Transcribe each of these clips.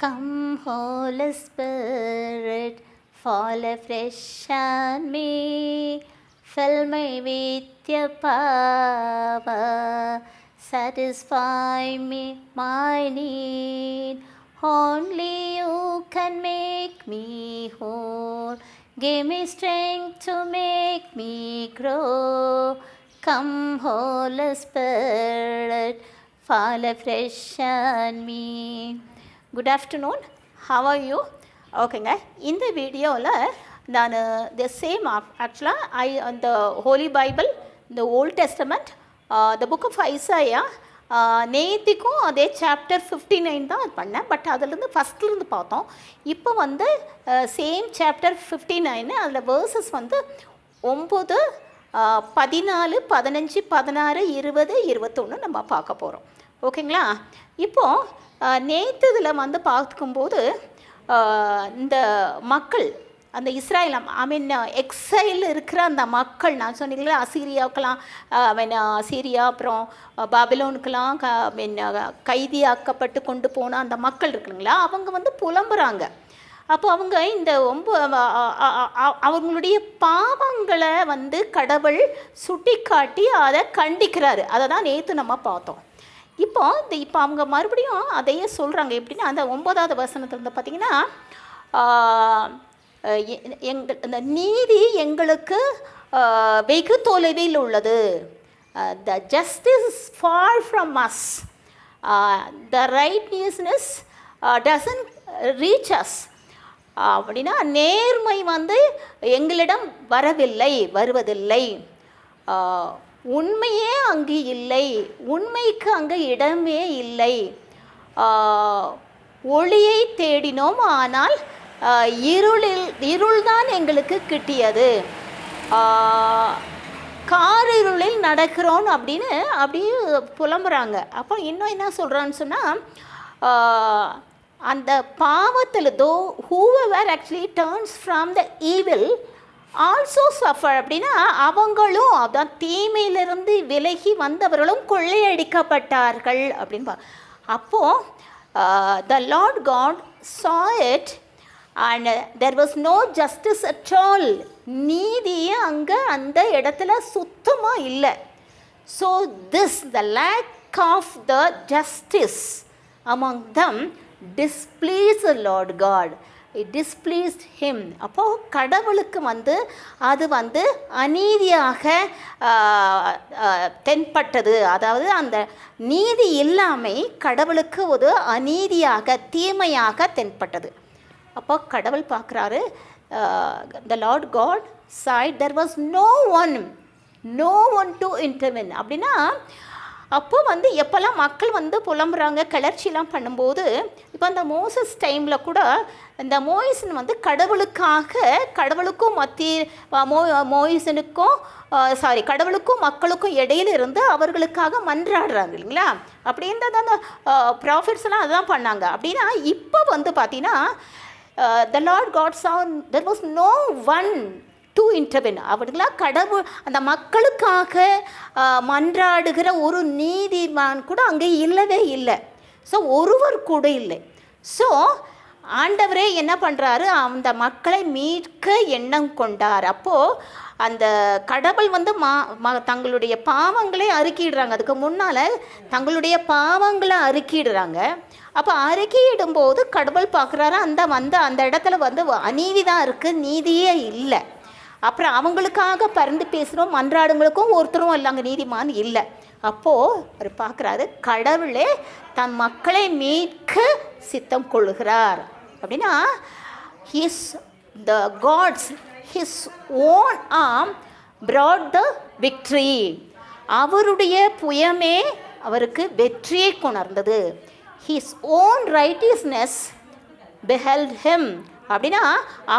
Come, Holy Spirit, fall afresh on me. Fill me with your power. Satisfy me, my need. Only you can make me whole. Give me strength to make me grow. Come, Holy Spirit, fall afresh on me. Good afternoon. How are you? ஓகேங்க, இந்த வீடியோவில் நான் த same ஆக்சுவலாக அந்த holy Bible, இந்த old testament, the book of Isaiah, நேத்திக்கும் அதே chapter 59 தான் அது பண்ணேன். பட் அதுலேருந்து ஃபஸ்ட்லேருந்து பார்த்தோம். இப்போ வந்து சேம் சாப்டர் 59, அதில் வேர்சஸ் வந்து 9, 14, 15, 16, 20, 21 நம்ம பார்க்க போகிறோம். ஓகேங்களா? இப்போது நேற்று இதில் வந்து பார்க்கும்போது இந்த மக்கள், அந்த இஸ்ராயல், எக்ஸைல் இருக்கிற அந்த மக்கள், நான் சொன்னீங்களா அசீரியாவுக்கெல்லாம், அசீரியா அப்புறம் பாபிலோனுக்கெல்லாம் கைதியாக்கப்பட்டு கொண்டு போன அந்த மக்கள் இருக்குங்களா, அவங்க வந்து புலம்புறாங்க. அப்போ அவங்க இந்த அவங்களுடைய பாவங்களை வந்து கடவுள் சுட்டி காட்டி அதை கண்டிக்கிறாரு. அதை தான் நேற்று நம்ம பார்த்தோம். இப்போ அவங்க மறுபடியும் அதையே சொல்கிறாங்க. எப்படின்னா அந்த 9வது வசனத்தில் வந்து பார்த்திங்கன்னா, இந்த நீதி எங்களுக்கு வெகு தொலைவில் உள்ளது. The justice far from us, the righteousness doesn't reach us. அப்படின்னா நேர்மை வந்து எங்களிடம் வருவதில்லை, உண்மையே அங்கு இல்லை, உண்மைக்கு அங்கே இடமே இல்லை. ஒளியை தேடினோம், ஆனால் இருள்தான் எங்களுக்கு கிட்டியது. காரிருளில் நடக்கிறோம் அப்படின்னு அப்படியே புலம்புறாங்க. அப்போ இன்னும் என்ன சொல்கிறான்னு சொன்னால், அந்த பாவத்தில் whoever actually turns from the evil also suffer. அப்படின்னா அவங்களும், அதான் தீமையிலிருந்து விலகி வந்தவர்களும் கொள்ளையடிக்கப்பட்டார்கள் அப்படின்னு. அப்போது the Lord God saw it and there was no justice at all. நீதியே அங்கே அந்த இடத்துல சுத்தமாக இல்லை. So the lack of the justice among them displeased the Lord God. It displeased him. அப்போது கடவுளுக்கு வந்து அது வந்து அநீதியாக தென்பட்டது. அதாவது அந்த நீதி இல்லாமை கடவுளுக்கு ஒரு அநீதியாக, தீமையாக தென்பட்டது. அப்போ கடவுள் பார்க்குறாரு, the Lord God said there was no one to intervene. அப்படின்னா அப்போ வந்து எப்போல்லாம் மக்கள் வந்து புலம்புறாங்க, கிளர்ச்சிலாம் பண்ணும்போது, இப்போ அந்த மோசஸ் டைமில் கூட இந்த மோயிசன் வந்து கடவுளுக்கும் கடவுளுக்கும் மக்களுக்கும் இடையில இருந்து அவர்களுக்காக மன்றாடுறாங்க இல்லைங்களா. அப்படி இருந்தது அந்த ப்ராஃபிட்ஸ்லாம் அதுதான் பண்ணாங்க. அப்படின்னா இப்போ வந்து பார்த்தீங்கன்னா the Lord God saw there was no one to intervene. அவர்களாம் கடவுள் அந்த மக்களுக்காக மன்றாடுகிற ஒரு நீதிமான் கூட அங்கே இல்லவே இல்லை. ஸோ ஒருவர் கூட இல்லை. ஸோ ஆண்டவரே என்ன பண்ணுறாரு, அந்த மக்களை மீட்க எண்ணம் கொண்டார். அப்போது அந்த கடவுள் வந்து தங்களுடைய பாவங்களை அறிக்கையிடுறாங்க. அதுக்கு முன்னால் தங்களுடைய பாவங்களை அறிக்கையிடுறாங்க. அப்போ அறிக்கையிடும்போது கடவுள் பார்க்குறாரு, அந்த இடத்துல வந்து அநீதி தான் இருக்குது, நீதியே இல்லை. அப்புறம் அவங்களுக்காக பறந்து பேசுகிறோம், மன்றாடுங்களுக்கும் ஒருத்தரும் இல்லைங்க, நீதிமான் இல்லை. அப்போது அவர் பார்க்குறாரு, கடவுளே தன் மக்களை மீட்க சித்தம் கொள்ளுகிறார். அப்படின்னா his own arm brought the victory. அவருடைய புயமே அவருக்கு வெற்றியை கொணர்ந்தது. his own righteousness beheld him. அப்படின்னா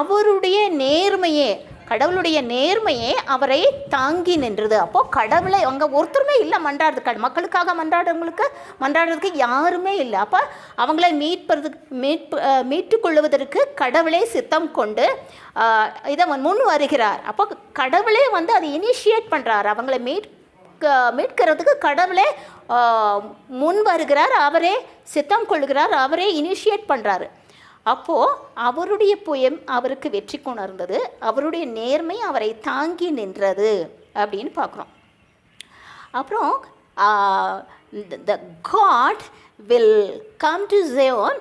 அவருடைய நேர்மையே, கடவுளுடைய நேர்மையே அவரை தாங்கி நின்றது. அப்போது கடவுளை அங்கே ஒருத்தருமே இல்லை மன்றாடுறதுக்கு, மக்களுக்காக மன்றாடுறதுக்கு யாருமே இல்லை. அப்போ அவங்கள மீட்டுக்கொள்வதற்கு கடவுளே சித்தம் கொண்டு இதை முன் வருகிறார். அப்போ கடவுளே வந்து அதை இனிஷியேட் பண்ணுறார், அவங்கள மீட்கிறதுக்கு கடவுளே முன் வருகிறார், அவரே சித்தம் கொள்கிறார், அவரே இனிஷியேட் பண்ணுறாரு. அப்போது அவருடைய புயம் அவருக்கு வெற்றி கொணர்ந்தது, அவருடைய நேர்மை அவரை தாங்கி நின்றது அப்படின்னு பார்க்குறோம். அப்புறம் the God will come to Zion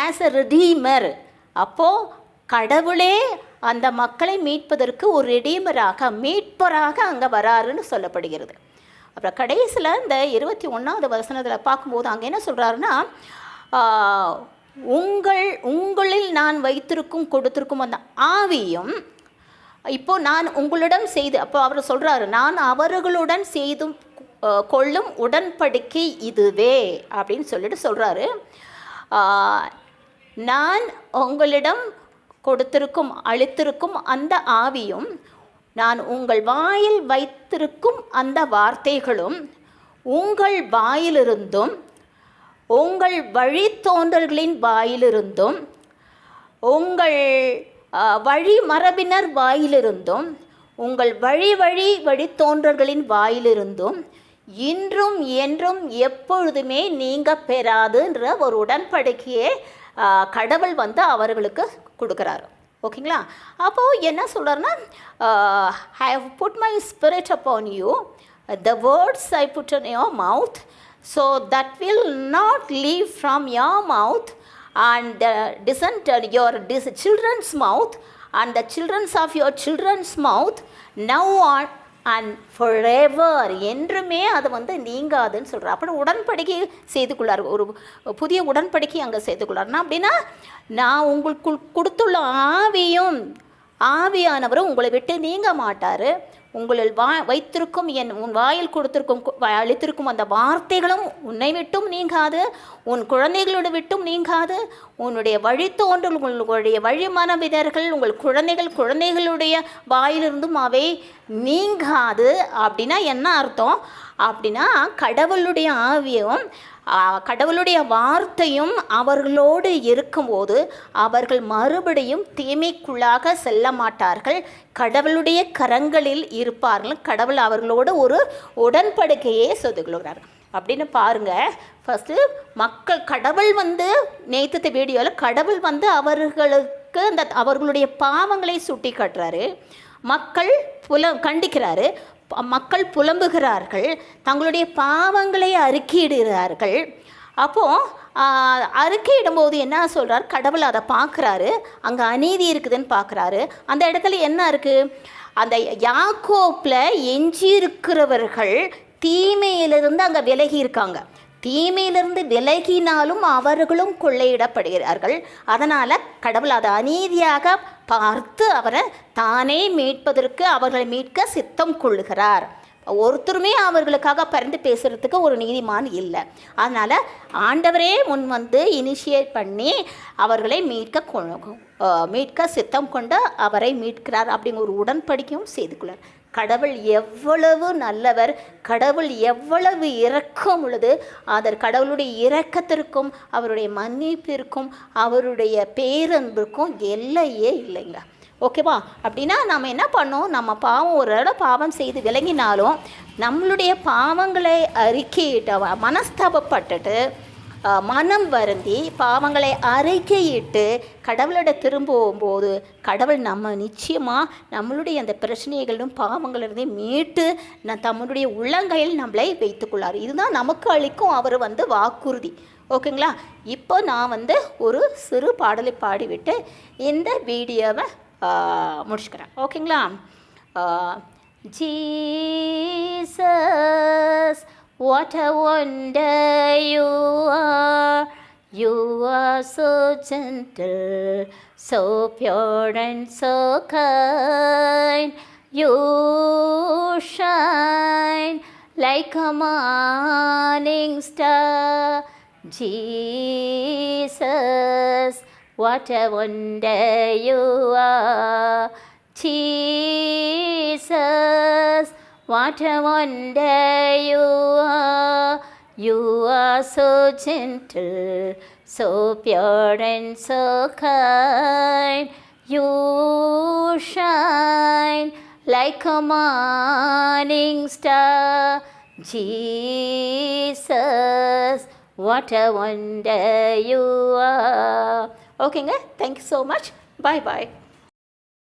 as a redeemer. அப்போது கடவுளே அந்த மக்களை மீட்பதற்கு ஒரு ரெடீமராக, மீட்பராக அங்கே வராருன்னு சொல்லப்படுகிறது. அப்புறம் கடைசியில் இந்த 21வது வசனத்தில் பார்க்கும்போது அங்கே என்ன சொல்கிறாருன்னா, உங்களில் நான் வைத்திருக்கும் கொடுத்திருக்கும் அந்த ஆவியும் இப்போது நான் உங்களிடம் செய்து, அப்போ அவர் சொல்கிறாரு, நான் அவர்களுடன் செய்து கொள்ளும் உடன்படிக்கை இதுவே அப்படின்னு சொல்லிட்டு சொல்கிறாரு. நான் உங்களிடம் கொடுத்திருக்கும் அளித்திருக்கும் அந்த ஆவியும் நான் உங்கள் வாயில் வைத்திருக்கும் அந்த வார்த்தைகளும் உங்கள் வாயிலிருந்தும் உங்கள் வழித்தோன்றல்களின் வாயிலிருந்தும் உங்கள் வழிமரபினர் வாயிலிருந்தும் உங்கள் வழித்தோன்றல்களின் வாயிலிருந்தும் இன்றும் என்றும் எப்பொழுதுமே நீங்கள் பெறாதுன்ற ஒரு உடன்படிக்கையே கடவுள் வந்து அவர்களுக்கு கொடுக்குறாரு. ஓகேங்களா? அப்போது என்ன சொல்கிறாருன்னா, I have put my spirit upon you, the words I put in your mouth, so that will not leave from your mouth and descend your children's mouth and the children's of your children's mouth now on and forever. என்றுமே அது வந்து நீங்காதுன்னு சொல்கிறார். அப்புறம் உடன்படிக்கை செய்து கொள்ளார், ஒரு புதிய உடன்படிக்கை அங்கே செய்து கொள்ளார்னா அப்படின்னா, நான் உங்களுக்கு கொடுத்துள்ள ஆவியானவரும் உங்களை விட்டு நீங்க மாட்டார், உங்களில் வைத்திருக்கும் உன் வாயில் கொடுத்திருக்கும் அளித்திருக்கும் அந்த வார்த்தைகளும் உன்னை விட்டும் நீங்காது, உன் குழந்தைகளோடு விட்டும் நீங்காது, உன்னுடைய வழித்தோன்றல் உங்களுடைய வழிமனவினர்கள் உங்கள் குழந்தைகளுடைய வாயிலிருந்தும் அவை நீங்காது. அப்படின்னா என்ன அர்த்தம் அப்படின்னா, கடவுளுடைய ஆவியும் கடவுளுடைய வார்த்தையும் அவர்களோடு இருக்கும்போது அவர்கள் மறுபடியும் தீமைக்குள்ளாக செல்ல மாட்டார்கள், கடவுளுடைய கரங்களில் இருப்பார்கள். கடவுள் அவர்களோடு ஒரு உடன்படிக்கையே செய்து கொள்கிறார் அப்படின்னு பாருங்கள். ஃபஸ்ட்டு கடவுள் வந்து நேற்று வீடியோவில் கடவுள் வந்து அவர்களுக்கு அவர்களுடைய பாவங்களை சுட்டி காட்டுறாரு, மக்கள் கண்டிக்கிறாரு, மக்கள் புலம்புகிறார்கள், தங்களுடைய பாவங்களை அறிக்கையிடுகிறார்கள். அப்போது அறிக்கையிடும்போது என்ன சொல்கிறார், கடவுள் அதை பார்க்குறாரு, அங்கே அநீதி இருக்குதுன்னு பார்க்குறாரு. அந்த இடத்துல என்ன இருக்குது, அந்த யாக்கோப்பில் எஞ்சி இருக்கிறவர்கள் தீமையிலிருந்து அங்கே விலகி இருக்காங்க, தீமையிலிருந்து விலகினாலும் அவர்களும் கொள்ளையிடப்படுகிறார்கள். அதனால் கடவுள் அதை அநீதியாக பார்த்து அவரை தானே மீட்பதற்கு அவர்களை மீட்க சித்தம் கொள்ளுகிறார். ஒருத்தருமே அவர்களுக்காக பரிந்து பேசுகிறதுக்கு ஒரு நீதிமான் இல்லை. அதனால் ஆண்டவரே முன் வந்து இனிஷியேட் பண்ணி அவர்களை மீட்க சித்தம் கொண்டு அவரை மீட்கிறார் அப்படிங்கிற ஒரு உடன்படிக்கையும் செய்து கொள்ளார். கடவுள் எவ்வளவு நல்லவர், கடவுள் எவ்வளவு இரக்கம் உள்ளது, அதற்கு கடவுளுடைய இரக்கத்திற்கும் அவருடைய மன்னிப்பிற்கும் அவருடைய பேரன்பிற்கும் எல்லையே இல்லைங்க. ஓகேவா? அப்படின்னா நம்ம என்ன பண்ணோம், நம்ம ஒரு பாவம் செய்து விளங்கினாலும் நம்மளுடைய பாவங்களை அறிக்கையிட்ட மனஸ்தாபப்பட்டுட்டு மனம் வருந்தி பாவங்களை அறிக்கையிட்டு கடவுளோட திரும்பும்போது கடவுள் நம்ம நிச்சயமாக நம்மளுடைய அந்த பிரச்சனைகளும் பாவங்களிலிருந்து மீட்டு தம்முடைய உள்ளங்கையில் நம்மளை வைத்துக்கொள்ளார். இதுதான் நமக்கு அளிக்கும் அவர் வந்து வாக்குறுதி. ஓகேங்களா? இப்போ நான் ஒரு சிறு பாடலை பாடிவிட்டு இந்த வீடியோவை முடிச்சுக்கிறேன். ஓகேங்களா? Jesus, what a wonder you are so gentle, so pure and so kind, you shine like a morning star. Jesus, what a wonder you are. Jesus, what a wonder you are. You are so gentle, so pure and so kind. You shine like a morning star. Jesus, what a wonder you are. ஓகேங்க, thank you so much. பாய் பாய்.